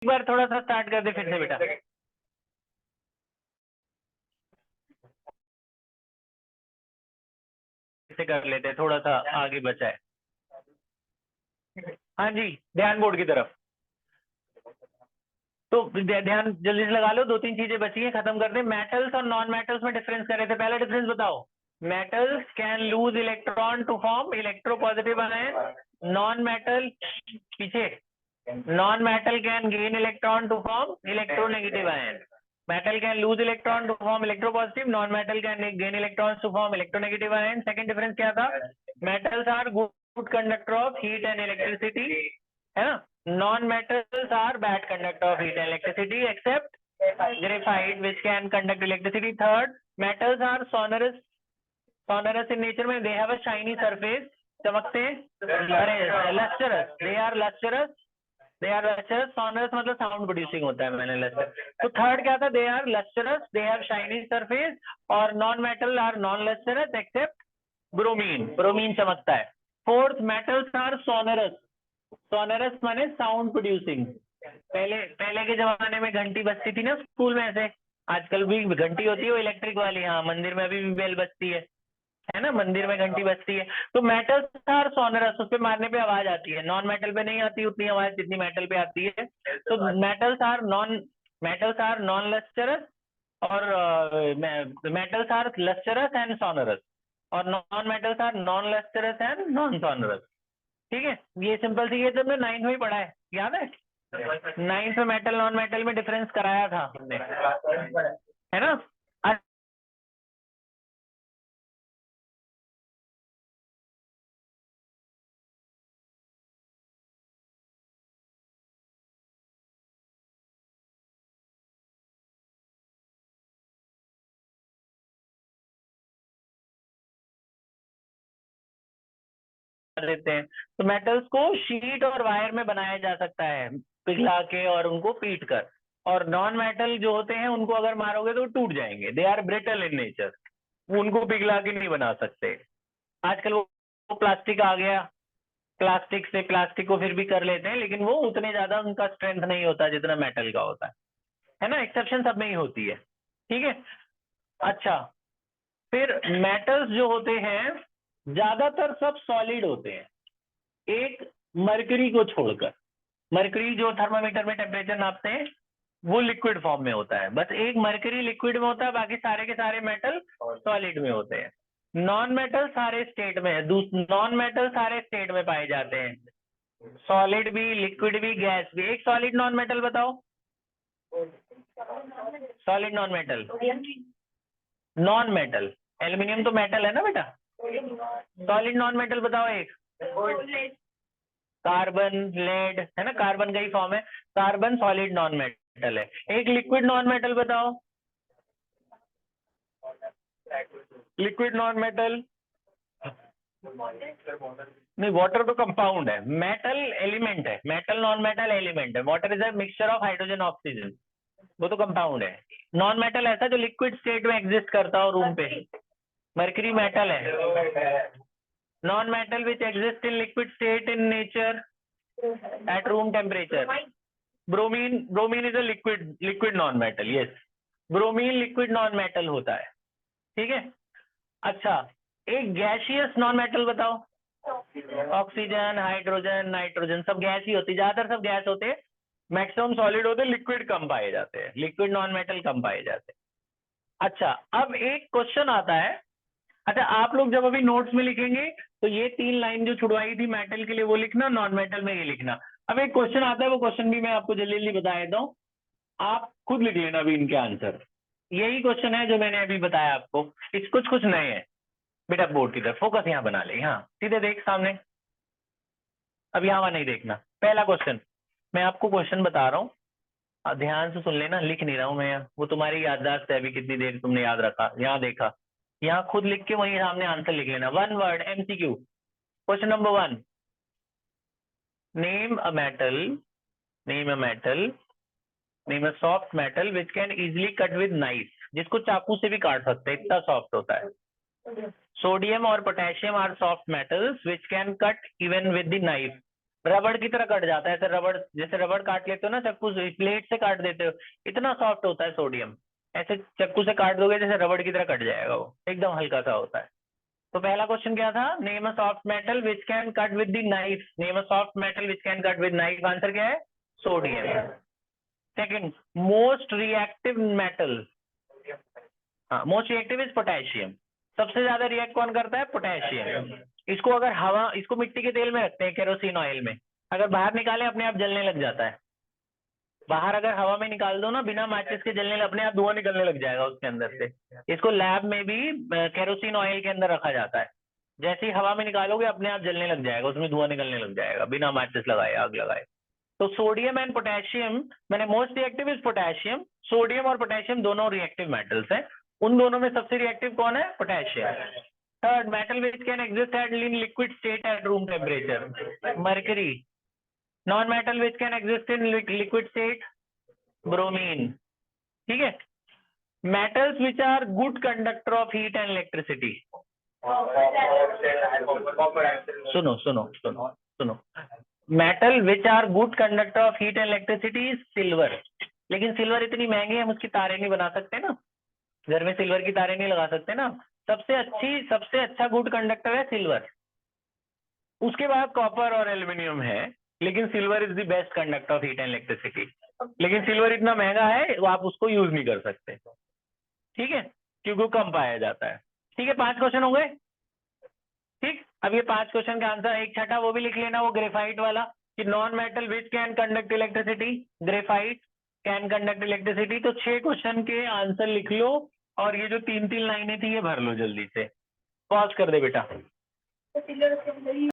बार थोड़ा सा स्टार्ट कर दे फिर से बेटा। से कर लेते हैं, थोड़ा सा आगे बचा है। हाँ जी, ध्यान बोर्ड की तरफ। तो ध्यान जल्दी से लगा लो, 2-3 चीजें बची हैं, खत्म कर दे। मेटल्स और नॉन मेटल्स में डिफरेंस कर रहे थे, पहला डिफरेंस बताओ। Metals can lose electron to form electropositive ion. Non metal पीछे, non metal can gain electron to form electronegative ion. Metal can lose electron to form electropositive, non metal can gain electron to form electronegative ion. Second difference क्या था? Metals are good conductor of heat and electricity, है ना। Non-metals are bad conductor of heat and electricity except graphite which can conduct electricity. Third, metals are sonorous. Sonorous in nature में they have a shiny surface. चमकते हैं, lustrous. They are lustrous. They are lustrous. Sonorous मतलब sound producing होता है, मैंने lustrous. तो third क्या था? They are lustrous. They have shiny surface. और non-metal are non-lustrous except bromine. Bromine चमकता है. Fourth, metals are sonorous. Sonorous माने साउंड प्रोड्यूसिंग। पहले के जमाने में घंटी बजती थी ना स्कूल में ऐसे, आजकल भी घंटी होती है वो इलेक्ट्रिक वाली। हाँ, मंदिर में अभी भी बेल बजती है ना, मंदिर में घंटी बजती है। तो मेटल्स आर सोनरस, उस पे मारने पे आवाज आती है। नॉन मेटल पे नहीं आती उतनी आवाज जितनी मेटल पे आती है। तो मेटल्स आर नॉन लस्टरस और metals are lustrous and sonorous, और non metals are non lustrous and non sonorous. ठीक है, ये सिंपल सी, ये तुमने 9th में ही पढ़ा है, याद है? 9th में मेटल नॉन मेटल में डिफरेंस कराया था हमने, है ना। देते हैं तो मेटल्स को शीट और वायर में बनाया जा सकता है, पिघला के और उनको पीट कर। और नॉन मेटल जो होते हैं उनको अगर मारोगे तो टूट जाएंगे, they are brittle in nature, उनको पिघला के नहीं बना सकते। आजकल वो प्लास्टिक आ गया, प्लास्टिक से प्लास्टिक को फिर भी कर लेते हैं, लेकिन वो उतने ज्यादा उनका स्ट्रेंथ नहीं होता जितना मेटल का होता है ना। एक्सेप्शन सब में ही होती है, ठीक है। अच्छा, फिर मेटल्स जो होते हैं ज्यादातर सब सॉलिड होते हैं, एक मरकरी को छोड़कर। मरकरी जो थर्मामीटर में टेम्परेचर नापते हैं वो लिक्विड फॉर्म में होता है, बस एक मरकरी लिक्विड में होता है, बाकी सारे के सारे मेटल सॉलिड में होते हैं। नॉन मेटल सारे स्टेट में है, नॉन मेटल सारे स्टेट में पाए जाते हैं, सॉलिड भी, लिक्विड भी, गैस भी। एक सॉलिड नॉन मेटल बताओ, solid non metal. Non metal, aluminium तो मेटल है ना बेटा। सॉलिड नॉन मेटल बताओ एक। कार्बन, लेड, है ना, कार्बन का ही फॉर्म है, कार्बन सॉलिड नॉन मेटल है। एक लिक्विड नॉन मेटल बताओ, लिक्विड नॉन मेटल। नहीं, वाटर तो कंपाउंड है, मेटल एलिमेंट है, मेटल नॉन मेटल एलिमेंट है। Water is a mixture of hydrogen oxygen, वो तो कंपाउंड है। नॉन मेटल ऐसा जो लिक्विड स्टेट में एग्जिस्ट करता हो रूम पे। मर्क्यूरी मेटल है, non metal which exist in liquid state in nature eight room temperature. Bromine is a liquid non metal, yes, bromine liquid non metal होता है, ठीक है। अच्छा, एक गैसियस नॉन मेटल बताओ। ऑक्सीजन, हाइड्रोजन, नाइट्रोजन सब gas ही होती है, ज्यादातर सब गैस होते हैं, मैक्सिमम सॉलिड होते हैं, लिक्विड कम पाए जाते हैं, लिक्विड नॉन मेटल कम पाए जाते हैं। अच्छा, अब एक क्वेश्चन आता है। अच्छा, आप लोग जब अभी नोट्स में लिखेंगे तो ये 3 लाइन जो छुड़वाई थी मेटल के लिए वो लिखना, नॉन मेटल में ये लिखना। अब एक क्वेश्चन आता है, वो क्वेश्चन भी मैं आपको जल्दी जल्दी बता देता हूँ, आप खुद लिख लेना अभी इनके आंसर। यही क्वेश्चन है जो मैंने अभी बताया आपको, इस कुछ कुछ नए हैं बेटा। बोर्ड की तरफ फोकस यहाँ बना ले, यहाँ सीधे देख सामने, अब यहाँ नहीं देखना। पहला क्वेश्चन, मैं आपको क्वेश्चन बता रहा हूँ, ध्यान से सुन लेना, लिख नहीं रहा हूँ मैं, वो तुम्हारी याददाश्त है अभी कितनी देर तुमने याद रखा। यहाँ देखा, यहाँ खुद लिख के वहीं सामने आंसर लिख लेना। 1 word MCQ। Question number 1, name a metal, name a metal, name a soft metal which can easily cut with knife, जिसको चाकू से भी काट सकते हैं, इतना सॉफ्ट होता है। सोडियम और potassium are soft metals which can cut even with the knife. रबड़ की तरह कट जाता है, ऐसे रबड़, जैसे रबड़ काट लेते हो ना चाकू से, प्लेट से काट देते हो, इतना सॉफ्ट होता है सोडियम। ऐसे चाकू से काट दोगे जैसे रबड़ की तरह कट जाएगा वो, एकदम हल्का सा होता है। तो पहला क्वेश्चन क्या था, name a soft metal which can cut with the knife, name a soft metal which can cut with knife, answer क्या है, sodium. Second, most reactive metal, हाँ मोस्ट रिएक्टिव इज पोटेशियम, सबसे ज्यादा रिएक्ट कौन करता है, पोटेशियम। इसको अगर हवा, इसको मिट्टी के तेल में रखते हैं, केरोसिन ऑयल में, अगर बाहर निकाले अपने आप जलने लग जाता है। बाहर अगर हवा में निकाल दो ना बिना माचिस के, जलने अपने आप धुआं निकलने लग जाएगा उसके अंदर से। इसको लैब में भी केरोसिन ऑयल के अंदर रखा जाता है, जैसे ही हवा में निकालोगे अपने आप जलने लग जाएगा, उसमें धुआं निकलने लग जाएगा बिना माचिस लगाए, आग लगाए। तो सोडियम एंड पोटेशियम, मैंने most reactive is potassium, sodium और पोटेशियम दोनों रिएक्टिव मेटल्स हैं, उन दोनों में सबसे रिएक्टिव कौन है, potassium. Third, metal which can exist at in liquid state at room temperature, mercury. Non metal which can exist in liquid state, bromine. ठीक है। Metals which are good conductor of heat and electricity, सुनो सुनो सुनो सुनो, metal which are good conductor of heat and electricity is silver. लेकिन silver इतनी महंगी है, हम उसकी तारें नहीं बना सकते ना, घर में सिल्वर की तारें नहीं लगा सकते ना। सबसे अच्छा गुड कंडक्टर है सिल्वर, उसके बाद कॉपर और एल्यूमिनियम है, लेकिन silver is the best conductor of heat and electricity. लेकिन सिल्वर इतना महंगा है, वो आप उसको यूज नहीं कर सकते, ठीक है, क्योंकि वो कम पाया जाता है। ठीक है, 5 क्वेश्चन हो गए। ठीक, अब ये 5 क्वेश्चन का आंसर, एक छठा वो भी लिख लेना, वो ग्रेफाइट वाला, कि non metal which can conduct electricity, graphite can conduct electricity. तो 6 क्वेश्चन के आंसर लिख लो, और ये जो 3-3 लाइनें थी ये भर लो जल्दी से। पॉज कर दे बेटा।